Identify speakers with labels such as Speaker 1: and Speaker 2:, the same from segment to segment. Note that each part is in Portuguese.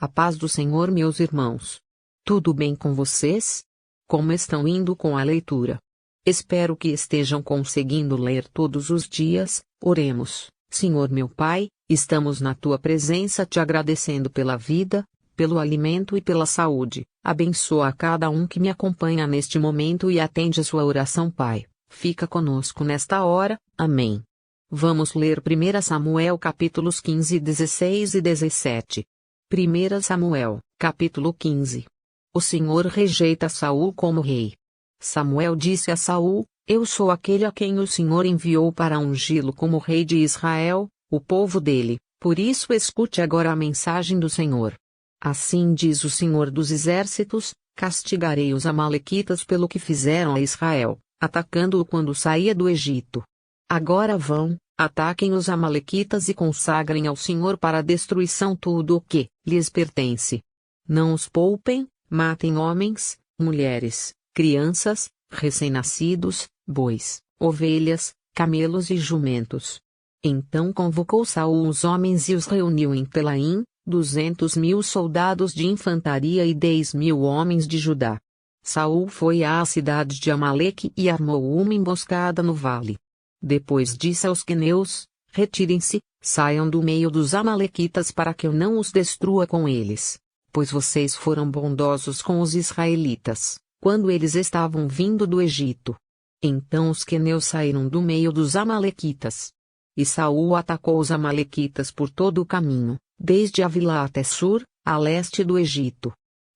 Speaker 1: A paz do Senhor, meus irmãos. Tudo bem com vocês? Como estão indo com a leitura? Espero que estejam conseguindo ler todos os dias. Oremos. Senhor meu Pai, estamos na tua presença te agradecendo pela vida, pelo alimento e pela saúde. Abençoa a cada um que me acompanha neste momento e atende a sua oração, Pai. Fica conosco nesta hora. Amém. Vamos ler 1 Samuel capítulos 15, 16 e 17. 1 Samuel, capítulo 15. O Senhor rejeita Saul como rei. Samuel disse a Saul: Eu sou aquele a quem o Senhor enviou para ungí-lo como rei de Israel, o povo dele, por isso escute agora a mensagem do Senhor. Assim diz o Senhor dos Exércitos: castigarei os amalequitas pelo que fizeram a Israel, atacando-o quando saía do Egito. Agora vão, ataquem os amalequitas e consagrem ao Senhor para a destruição tudo o que lhes pertence. Não os poupem, matem homens, mulheres, crianças, recém-nascidos, bois, ovelhas, camelos e jumentos. Então convocou Saul os homens e os reuniu em Telaim, 200.000 soldados de infantaria e 10.000 homens de Judá. Saul foi à cidade de Amaleque e armou uma emboscada no vale. Depois disse aos queneus: Retirem-se, saiam do meio dos amalequitas para que eu não os destrua com eles, pois vocês foram bondosos com os israelitas, quando eles estavam vindo do Egito. Então os queneus saíram do meio dos amalequitas. E Saul atacou os amalequitas por todo o caminho, desde Avilá até Sur, a leste do Egito.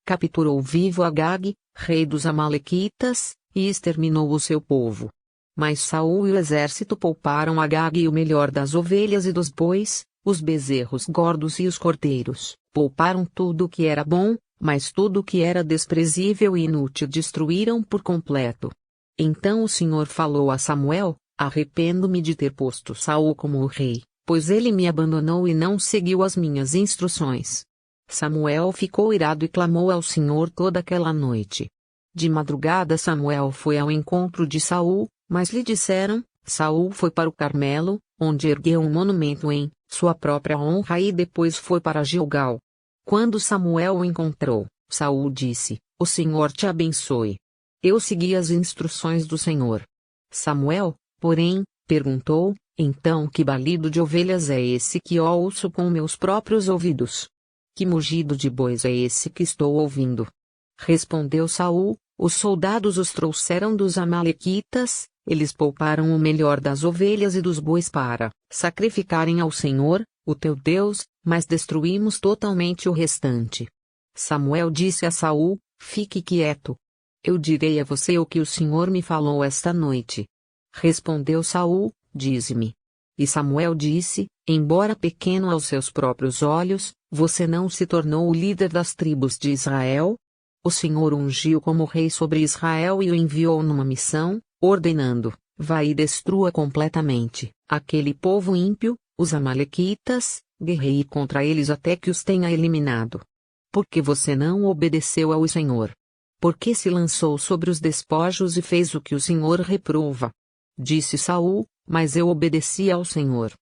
Speaker 1: Capturou vivo Agag, rei dos amalequitas, e exterminou o seu povo. Mas Saul e o exército pouparam Agag e o melhor das ovelhas e dos bois, os bezerros gordos e os cordeiros. Pouparam tudo o que era bom, mas tudo o que era desprezível e inútil destruíram por completo. Então o Senhor falou a Samuel: Arrependo-me de ter posto Saul como o rei, pois ele me abandonou e não seguiu as minhas instruções. Samuel ficou irado e clamou ao Senhor toda aquela noite. De madrugada Samuel foi ao encontro de Saul, mas lhe disseram: Saul foi para o Carmelo, onde ergueu um monumento em sua própria honra e depois foi para Gilgal. Quando Samuel o encontrou, Saul disse: O Senhor te abençoe. Eu segui as instruções do Senhor. Samuel, porém, perguntou: Então que balido de ovelhas é esse que ouço com meus próprios ouvidos? Que mugido de bois é esse que estou ouvindo? Respondeu Saul: Os soldados os trouxeram dos amalequitas, eles pouparam o melhor das ovelhas e dos bois para sacrificarem ao Senhor, o teu Deus, mas destruímos totalmente o restante. Samuel disse a Saul: Fique quieto. Eu direi a você o que o Senhor me falou esta noite. Respondeu Saul: Dize-me. E Samuel disse: Embora pequeno aos seus próprios olhos, você não se tornou o líder das tribos de Israel? O Senhor ungiu como rei sobre Israel e o enviou numa missão, ordenando: Vá e destrua completamente aquele povo ímpio, os amalequitas, guerreie contra eles até que os tenha eliminado. Por que você não obedeceu ao Senhor? Por que se lançou sobre os despojos e fez o que o Senhor reprova? Disse Saul: Mas eu obedeci ao Senhor.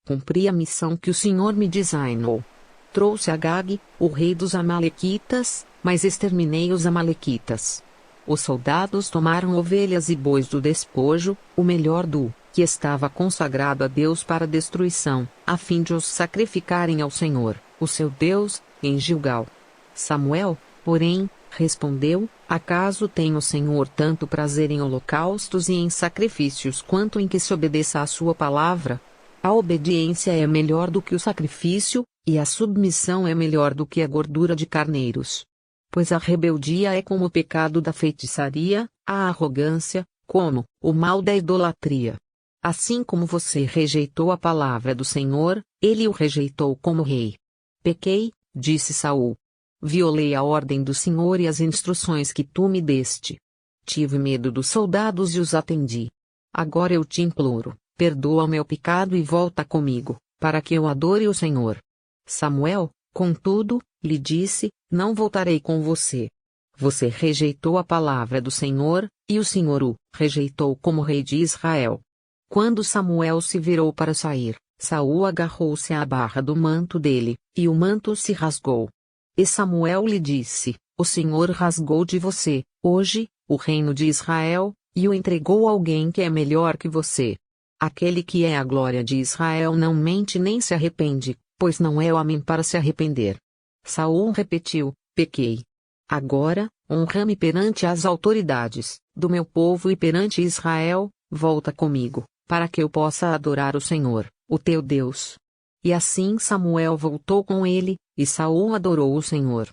Speaker 1: Cumpri a missão que o Senhor me designou. Trouxe Agag, o rei dos amalequitas, mas exterminei os amalequitas. Os soldados tomaram ovelhas e bois do despojo, o melhor do que estava consagrado a Deus para destruição, a fim de os sacrificarem ao Senhor, o seu Deus, em Gilgal. Samuel, porém, respondeu: Acaso tem o Senhor tanto prazer em holocaustos e em sacrifícios quanto em que se obedeça à sua palavra? A obediência é melhor do que o sacrifício, e a submissão é melhor do que a gordura de carneiros. Pois a rebeldia é como o pecado da feitiçaria, a arrogância, como o mal da idolatria. Assim como você rejeitou a palavra do Senhor, ele o rejeitou como rei. Pequei, disse Saul. Violei a ordem do Senhor e as instruções que tu me deste. Tive medo dos soldados e os atendi. Agora eu te imploro, perdoa o meu pecado e volta comigo, para que eu adore o Senhor. Samuel, contudo, lhe disse: Não voltarei com você. Você rejeitou a palavra do Senhor, e o Senhor o rejeitou como rei de Israel. Quando Samuel se virou para sair, Saul agarrou-se à barra do manto dele, e o manto se rasgou. E Samuel lhe disse: O Senhor rasgou de você, hoje, o reino de Israel, e o entregou a alguém que é melhor que você. Aquele que é a glória de Israel não mente nem se arrepende, pois não é homem para se arrepender. Saul repetiu: Pequei. Agora, honra-me perante as autoridades do meu povo e perante Israel, volta comigo, para que eu possa adorar o Senhor, o teu Deus. E assim Samuel voltou com ele, e Saul adorou o Senhor.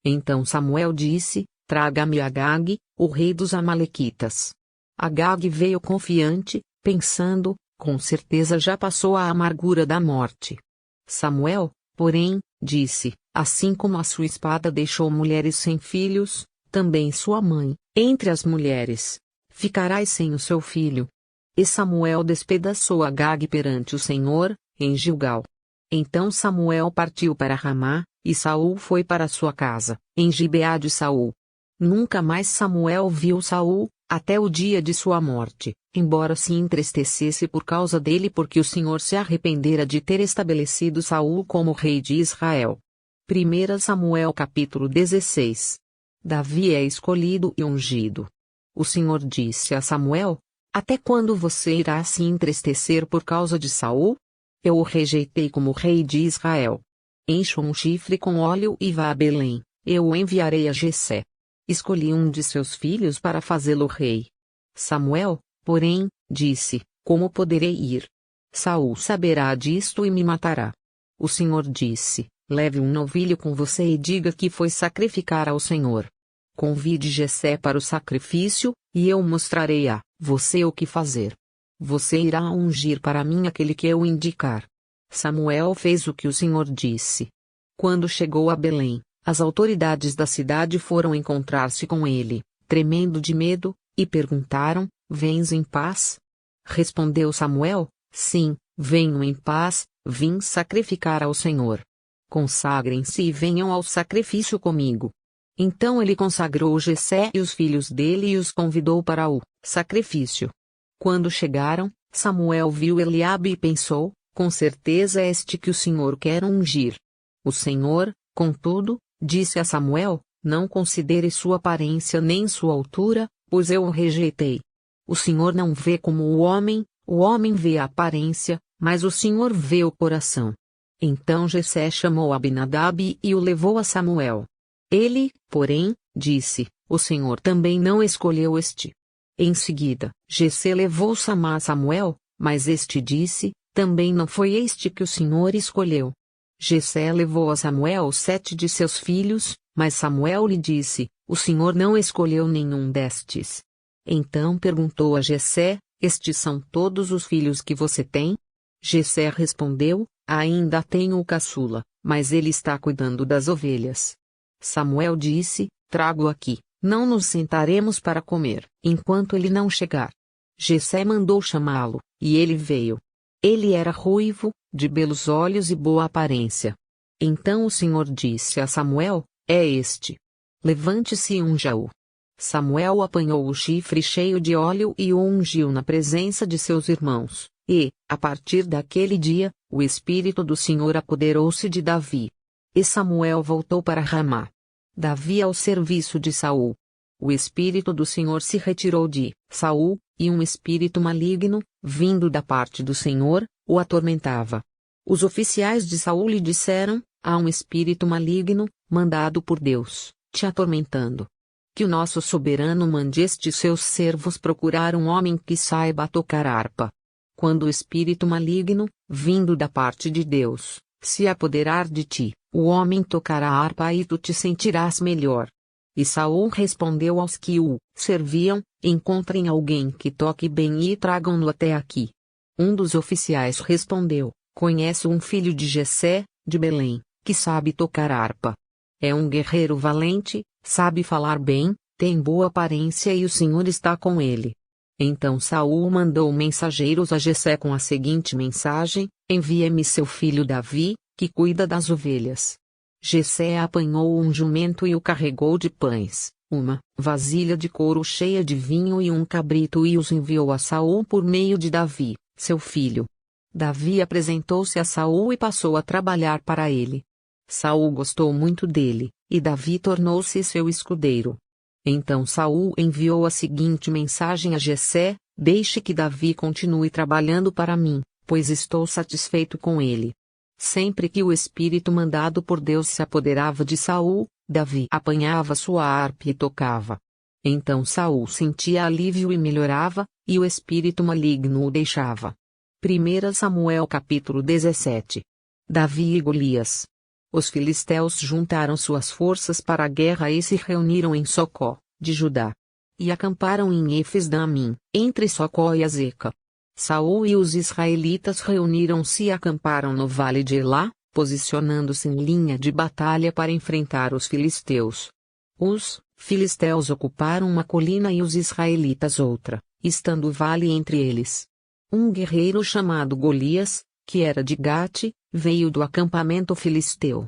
Speaker 1: Então Samuel disse: Traga-me Agag, o rei dos Amalequitas. Agag veio confiante, pensando: com certeza já passou a amargura da morte. Samuel, porém, disse: Assim como a sua espada deixou mulheres sem filhos, também sua mãe, entre as mulheres, ficarás sem o seu filho. E Samuel despedaçou Agag perante o Senhor, em Gilgal. Então Samuel partiu para Ramá, e Saul foi para sua casa, em Gibeá de Saul. Nunca mais Samuel viu Saul, até o dia de sua morte, embora se entristecesse por causa dele porque o Senhor se arrependera de ter estabelecido Saul como rei de Israel. 1 Samuel capítulo 16. Davi é escolhido e ungido. O Senhor disse a Samuel: Até quando você irá se entristecer por causa de Saul? Eu o rejeitei como rei de Israel. Encha um chifre com óleo e vá a Belém, eu o enviarei a Jessé. Escolhi um de seus filhos para fazê-lo rei. Samuel, porém, disse: Como poderei ir? Saul saberá disto e me matará. O Senhor disse: Leve um novilho com você e diga que foi sacrificar ao Senhor. Convide Jessé para o sacrifício, e eu mostrarei a você o que fazer. Você irá ungir para mim aquele que eu indicar. Samuel fez o que o Senhor disse. Quando chegou a Belém, as autoridades da cidade foram encontrar-se com ele, tremendo de medo, e perguntaram: Vens em paz? Respondeu Samuel: Sim, venho em paz, vim sacrificar ao Senhor. Consagrem-se e venham ao sacrifício comigo. Então ele consagrou Jessé e os filhos dele e os convidou para o sacrifício. Quando chegaram, Samuel viu Eliabe e pensou: Com certeza é este que o Senhor quer ungir. O Senhor, contudo, disse a Samuel: Não considere sua aparência nem sua altura, pois eu o rejeitei. O Senhor não vê como o homem vê a aparência, mas o Senhor vê o coração. Então Jessé chamou Abinadab e o levou a Samuel. Ele, porém, disse: O Senhor também não escolheu este. Em seguida, Jessé levou Samá a Samuel, mas este disse: Também não foi este que o Senhor escolheu. Jessé levou a Samuel 7 de seus filhos, mas Samuel lhe disse: O Senhor não escolheu nenhum destes. Então perguntou a Jessé: Estes são todos os filhos que você tem? Jessé respondeu: Ainda tenho o caçula, mas ele está cuidando das ovelhas. Samuel disse: Trago aqui, não nos sentaremos para comer, enquanto ele não chegar. Jessé mandou chamá-lo, e ele veio. Ele era ruivo, de belos olhos e boa aparência. Então o Senhor disse a Samuel: É este. Levante-se e unja-o. Samuel apanhou o chifre cheio de óleo e o ungiu na presença de seus irmãos, e, a partir daquele dia, o Espírito do Senhor apoderou-se de Davi. E Samuel voltou para Ramá. Davi ao serviço de Saul. O Espírito do Senhor se retirou de Saul, e um espírito maligno, vindo da parte do Senhor, o atormentava. Os oficiais de Saul lhe disseram: Há um espírito maligno, mandado por Deus, te atormentando. Que o nosso soberano mande estes seus servos procurar um homem que saiba tocar harpa. Quando o espírito maligno, vindo da parte de Deus, se apoderar de ti, o homem tocará a harpa e tu te sentirás melhor. E Saul respondeu aos que o serviam: Encontrem alguém que toque bem e tragam-no até aqui. Um dos oficiais respondeu: Conheço um filho de Jessé, de Belém, que sabe tocar harpa. É um guerreiro valente, sabe falar bem, tem boa aparência e o Senhor está com ele. Então Saul mandou mensageiros a Jessé com a seguinte mensagem: Envia-me seu filho Davi, que cuida das ovelhas. Jessé apanhou um jumento e o carregou de pães, uma vasilha de couro cheia de vinho e um cabrito e os enviou a Saul por meio de Davi, seu filho. Davi apresentou-se a Saul e passou a trabalhar para ele. Saul gostou muito dele, e Davi tornou-se seu escudeiro. Então Saul enviou a seguinte mensagem a Jessé: deixe que Davi continue trabalhando para mim, pois estou satisfeito com ele. Sempre que o espírito mandado por Deus se apoderava de Saul, Davi apanhava sua harpa e tocava. Então Saul sentia alívio e melhorava, e o espírito maligno o deixava. 1 Samuel capítulo 17. Davi e Golias. Os filisteus juntaram suas forças para a guerra e se reuniram em Socó, de Judá. E acamparam em Efes-Damim, entre Socó e Azeca. Saul e os israelitas reuniram-se e acamparam no vale de Elá, posicionando-se em linha de batalha para enfrentar os filisteus. Os filisteus ocuparam uma colina e os israelitas outra, estando o vale entre eles. Um guerreiro chamado Golias, que era de Gate, veio do acampamento filisteu.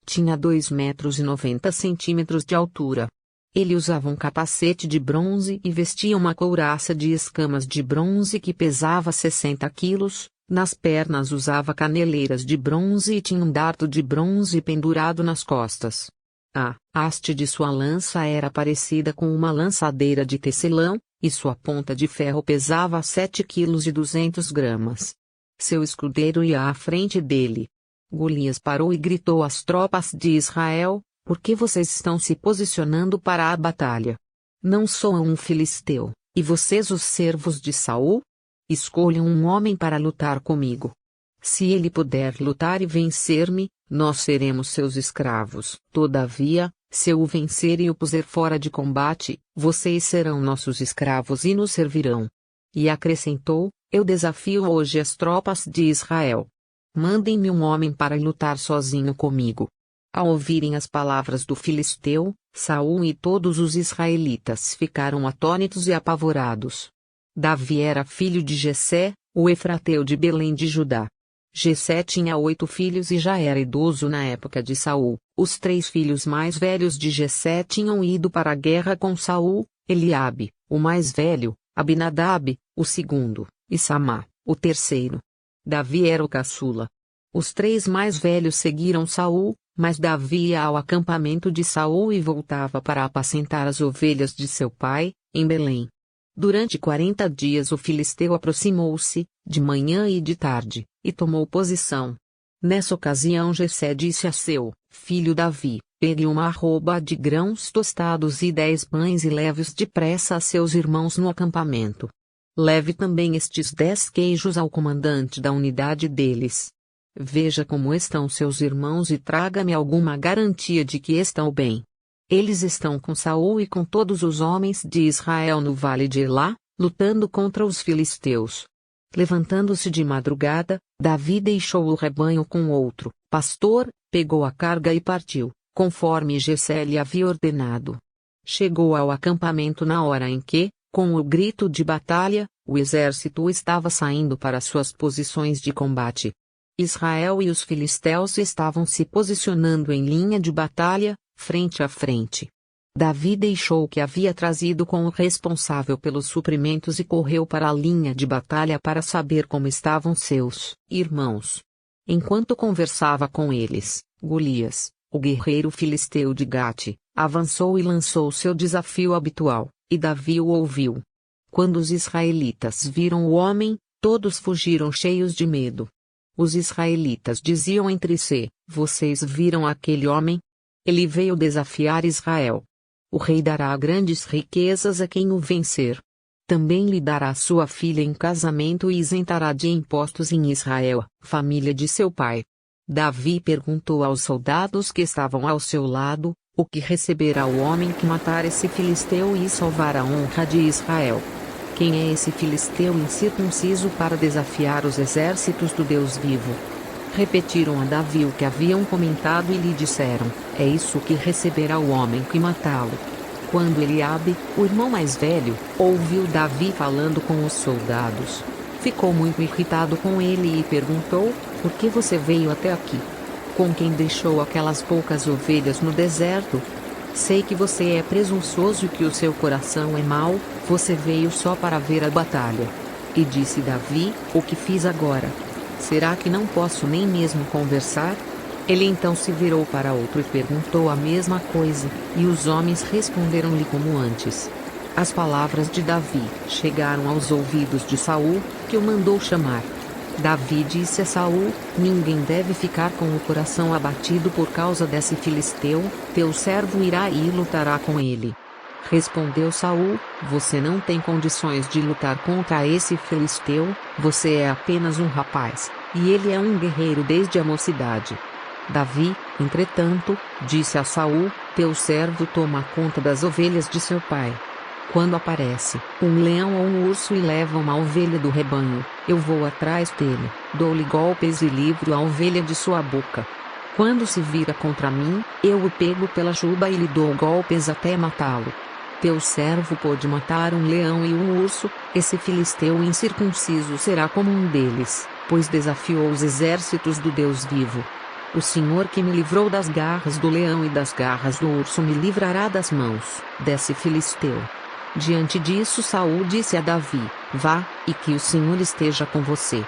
Speaker 1: Tinha 2,90 metros de altura. Ele usava um capacete de bronze e vestia uma couraça de escamas de bronze que pesava 60 quilos, nas pernas usava caneleiras de bronze e tinha um dardo de bronze pendurado nas costas. A haste de sua lança era parecida com uma lançadeira de tecelão, e sua ponta de ferro pesava 7,2 kg. Seu escudeiro ia à frente dele. Golias parou e gritou às tropas de Israel: por que vocês estão se posicionando para a batalha? Não sou um filisteu, e vocês os servos de Saul? Escolham um homem para lutar comigo. Se ele puder lutar e vencer-me, nós seremos seus escravos. Todavia, se eu o vencer e o puser fora de combate, vocês serão nossos escravos e nos servirão. E acrescentou: eu desafio hoje as tropas de Israel. Mandem-me um homem para lutar sozinho comigo. Ao ouvirem as palavras do filisteu, Saul e todos os israelitas ficaram atônitos e apavorados. Davi era filho de Jessé, o efrateu de Belém de Judá. Jessé tinha 8 filhos e já era idoso na época de Saul. Os 3 filhos mais velhos de Jessé tinham ido para a guerra com Saul: Eliabe, o mais velho; Abinadab, o segundo; e Samá, o terceiro. Davi era o caçula. Os 3 mais velhos seguiram Saul, mas Davi ia ao acampamento de Saul e voltava para apacentar as ovelhas de seu pai, em Belém. Durante 40 dias o filisteu aproximou-se, de manhã e de tarde, e tomou posição. Nessa ocasião Jessé disse a seu filho Davi: pegue uma arroba de grãos tostados e 10 pães e leve-os depressa a seus irmãos no acampamento. Leve também estes 10 queijos ao comandante da unidade deles. Veja como estão seus irmãos e traga-me alguma garantia de que estão bem. Eles estão com Saul e com todos os homens de Israel no vale de Elá, lutando contra os filisteus. Levantando-se de madrugada, Davi deixou o rebanho com outro pastor, pegou a carga e partiu, conforme Jessé lhe havia ordenado. Chegou ao acampamento na hora em que, com o grito de batalha, o exército estava saindo para suas posições de combate. Israel e os filisteus estavam se posicionando em linha de batalha, frente a frente. Davi deixou o que havia trazido com o responsável pelos suprimentos e correu para a linha de batalha para saber como estavam seus irmãos. Enquanto conversava com eles, Golias, o guerreiro filisteu de Gate, avançou e lançou seu desafio habitual, e Davi o ouviu. Quando os israelitas viram o homem, todos fugiram cheios de medo. Os israelitas diziam entre si: vocês viram aquele homem? Ele veio desafiar Israel. O rei dará grandes riquezas a quem o vencer. Também lhe dará sua filha em casamento e isentará de impostos em Israel, família de seu pai. Davi perguntou aos soldados que estavam ao seu lado: o que receberá o homem que matar esse filisteu e salvar a honra de Israel? Quem é esse filisteu incircunciso para desafiar os exércitos do Deus vivo? Repetiram a Davi o que haviam comentado e lhe disseram: é isso que receberá o homem que matá-lo. Quando Eliabe, o irmão mais velho, ouviu Davi falando com os soldados, ficou muito irritado com ele e perguntou: por que você veio até aqui? Com quem deixou aquelas poucas ovelhas no deserto? Sei que você é presunçoso e que o seu coração é mau, você veio só para ver a batalha. E disse Davi: o que fiz agora? Será que não posso nem mesmo conversar? Ele então se virou para outro e perguntou a mesma coisa, e os homens responderam-lhe como antes. As palavras de Davi chegaram aos ouvidos de Saul, que o mandou chamar. Davi disse a Saul: ninguém deve ficar com o coração abatido por causa desse filisteu, teu servo irá e lutará com ele. Respondeu Saul: você não tem condições de lutar contra esse filisteu, você é apenas um rapaz, e ele é um guerreiro desde a mocidade. Davi, entretanto, disse a Saul: teu servo toma conta das ovelhas de seu pai. Quando aparece um leão ou um urso e leva uma ovelha do rebanho, eu vou atrás dele, dou-lhe golpes e livro a ovelha de sua boca. Quando se vira contra mim, eu o pego pela juba e lhe dou golpes até matá-lo. Teu servo pôde matar um leão e um urso, esse filisteu incircunciso será como um deles, pois desafiou os exércitos do Deus vivo. O Senhor que me livrou das garras do leão e das garras do urso me livrará das mãos desse filisteu. Diante disso Saul disse a Davi: vá, e que o Senhor esteja com você.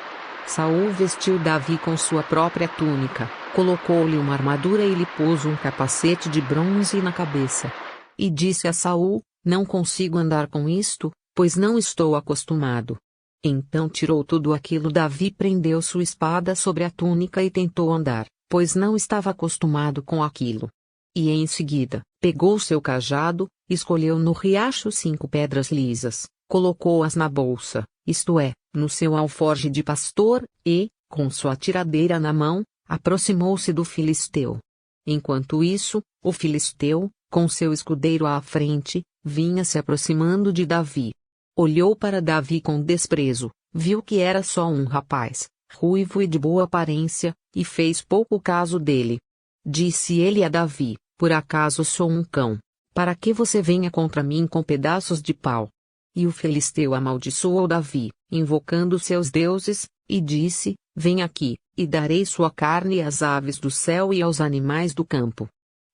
Speaker 1: Saul vestiu Davi com sua própria túnica, colocou-lhe uma armadura e lhe pôs um capacete de bronze na cabeça. E disse a Saul: não consigo andar com isto, pois não estou acostumado. Então tirou tudo aquilo. Davi prendeu sua espada sobre a túnica e tentou andar, pois não estava acostumado com aquilo. E em seguida, pegou seu cajado, escolheu no riacho 5 pedras lisas, colocou-as na bolsa, isto é, no seu alforje de pastor, e, com sua tiradeira na mão, aproximou-se do filisteu. Enquanto isso, o filisteu, com seu escudeiro à frente, vinha se aproximando de Davi. Olhou para Davi com desprezo, viu que era só um rapaz, ruivo e de boa aparência, e fez pouco caso dele. Disse ele a Davi: por acaso sou um cão, para que você venha contra mim com pedaços de pau? E o filisteu amaldiçoou Davi, invocando seus deuses, e disse: vem aqui, e darei sua carne às aves do céu e aos animais do campo.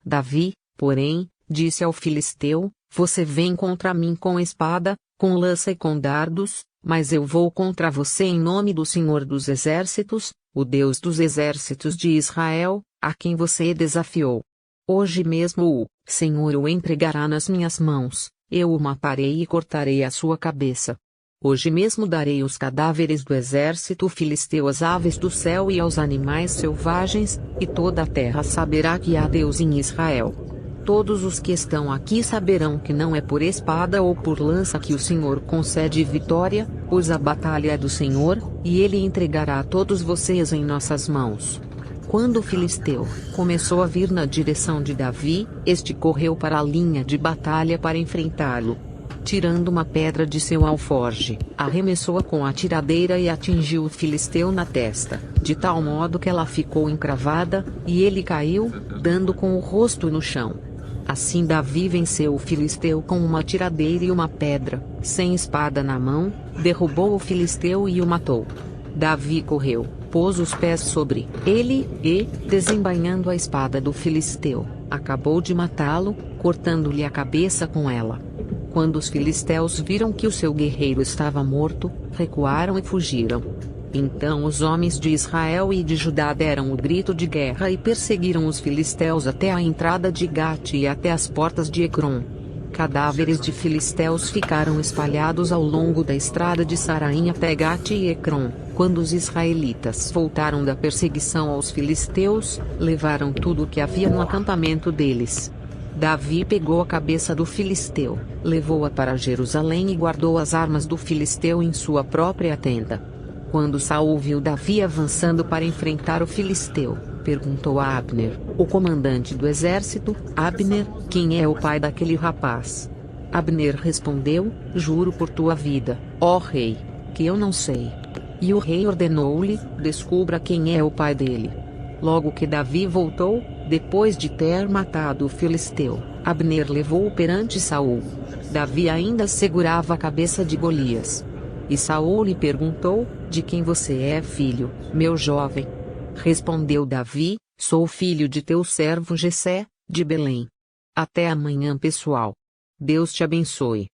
Speaker 1: Davi, porém, disse ao filisteu: você vem contra mim com espada, com lança e com dardos, mas eu vou contra você em nome do Senhor dos Exércitos, o Deus dos exércitos de Israel, a quem você desafiou. Hoje mesmo o Senhor o entregará nas minhas mãos, eu o matarei e cortarei a sua cabeça. Hoje mesmo darei os cadáveres do exército filisteu às aves do céu e aos animais selvagens, e toda a terra saberá que há Deus em Israel. Todos os que estão aqui saberão que não é por espada ou por lança que o Senhor concede vitória, pois a batalha é do Senhor, e ele entregará todos vocês em nossas mãos. Quando o filisteu começou a vir na direção de Davi, este correu para a linha de batalha para enfrentá-lo. Tirando uma pedra de seu alforje, arremessou-a com a tiradeira e atingiu o filisteu na testa, de tal modo que ela ficou encravada, e ele caiu, dando com o rosto no chão. Assim Davi venceu o filisteu com uma tiradeira e uma pedra, sem espada na mão, derrubou o filisteu e o matou. Davi correu, pôs os pés sobre ele, e, desembainhando a espada do filisteu, acabou de matá-lo, cortando-lhe a cabeça com ela. Quando os filisteus viram que o seu guerreiro estava morto, recuaram e fugiram. Então os homens de Israel e de Judá deram o grito de guerra e perseguiram os filisteus até a entrada de Gate e até as portas de Ecrom. Cadáveres de filisteus ficaram espalhados ao longo da estrada de Saraim até Gate e Ecrom. Quando os israelitas voltaram da perseguição aos filisteus, levaram tudo o que havia no acampamento deles. Davi pegou a cabeça do filisteu, levou-a para Jerusalém e guardou as armas do filisteu em sua própria tenda. Quando Saul viu Davi avançando para enfrentar o filisteu, perguntou a Abner, o comandante do exército: Abner, quem é o pai daquele rapaz? Abner respondeu: juro por tua vida, ó rei, que eu não sei. E o rei ordenou-lhe: descubra quem é o pai dele. Logo que Davi voltou, depois de ter matado o filisteu, Abner levou-o perante Saul. Davi ainda segurava a cabeça de Golias. E Saul lhe perguntou: de quem você é filho, meu jovem? Respondeu Davi: sou filho de teu servo Jessé, de Belém. Até amanhã, pessoal. Deus te abençoe.